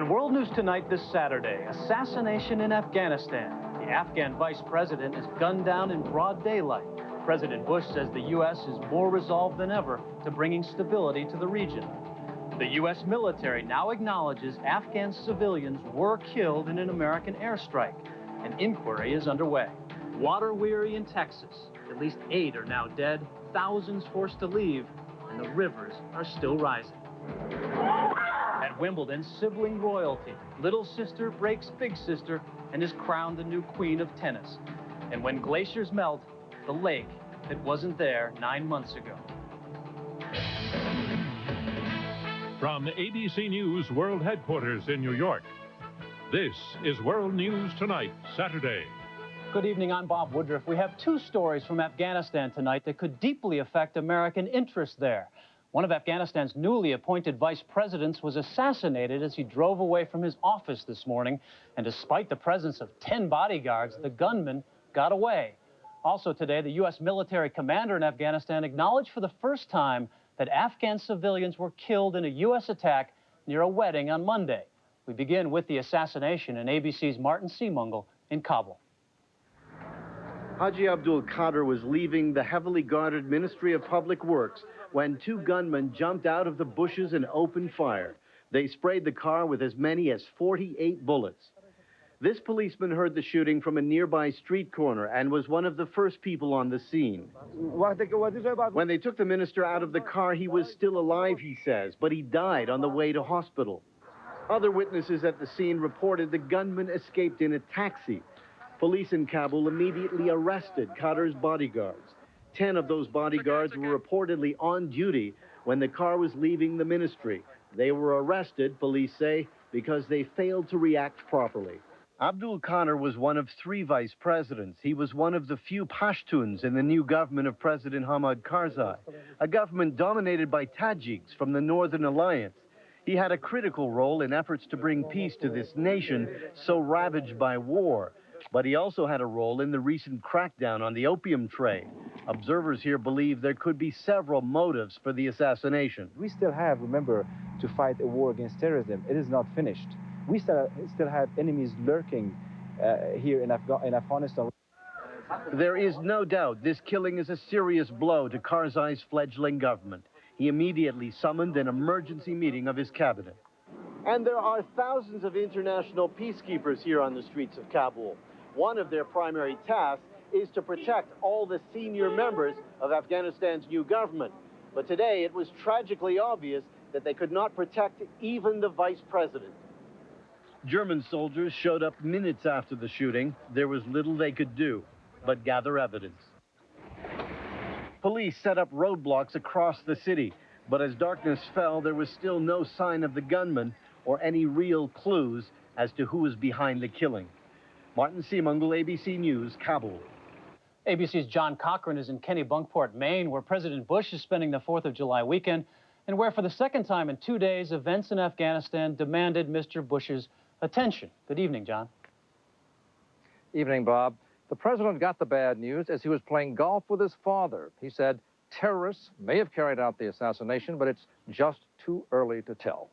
On World News Tonight this Saturday, assassination in Afghanistan. The Afghan vice president is gunned down in broad daylight. President Bush says the U.S. is more resolved than ever to bringing stability to the region. The U.S. military now acknowledges Afghan civilians were killed in an American airstrike. An inquiry is underway. Water-weary in Texas. At least 8 are now dead, thousands forced to leave, and the rivers are still rising. At Wimbledon, sibling royalty. Little sister breaks big sister and is crowned the new queen of tennis. And when glaciers melt, the lake that wasn't there 9 months ago. From ABC News World Headquarters in New York, this is World News Tonight, Saturday. Good evening, I'm Bob Woodruff. We have 2 stories from Afghanistan tonight that could deeply affect American interests there. One of Afghanistan's newly appointed vice presidents was assassinated as he drove away from his office this morning. And despite the presence of 10 bodyguards, the gunman got away. Also today, the U.S. military commander in Afghanistan acknowledged for the first time that Afghan civilians were killed in a U.S. attack near a wedding on Monday. We begin with the assassination in ABC's Martin Seemungal in Kabul. Haji Abdul Qadir was leaving the heavily guarded Ministry of Public Works when 2 gunmen jumped out of the bushes and opened fire. They sprayed the car with as many as 48 bullets. This policeman heard the shooting from a nearby street corner and was one of the first people on the scene. When they took the minister out of the car, he was still alive, he says, but he died on the way to hospital. Other witnesses at the scene reported the gunman escaped in a taxi. Police in Kabul immediately arrested Qadir's bodyguards. 10 of those bodyguards were reportedly on duty when the car was leaving the ministry. They were arrested, police say, because they failed to react properly. Abdul Qadir was one of 3 vice presidents. He was one of the few Pashtuns in the new government of President Hamid Karzai, a government dominated by Tajiks from the Northern Alliance. He had a critical role in efforts to bring peace to this nation so ravaged by war. But he also had a role in the recent crackdown on the opium trade. Observers here believe there could be several motives for the assassination. We still have, remember, to fight a war against terrorism. It is not finished. We still have enemies lurking here in Afghanistan. There is no doubt this killing is a serious blow to Karzai's fledgling government. He immediately summoned an emergency meeting of his cabinet. And there are thousands of international peacekeepers here on the streets of Kabul. One of their primary tasks is to protect all the senior members of Afghanistan's new government. But today it was tragically obvious that they could not protect even the vice president. German soldiers showed up minutes after the shooting. There was little they could do but gather evidence. Police set up roadblocks across the city, but as darkness fell, there was still no sign of the gunman or any real clues as to who was behind the killing. Martin Seemungal, ABC News, Kabul. ABC's John Cochran is in Kennebunkport, Maine, where President Bush is spending the 4th of July weekend, and where for the second time in 2 days, events in Afghanistan demanded Mr. Bush's attention. Good evening, John. Evening, Bob. The president got the bad news as he was playing golf with his father. He said terrorists may have carried out the assassination, but it's just too early to tell.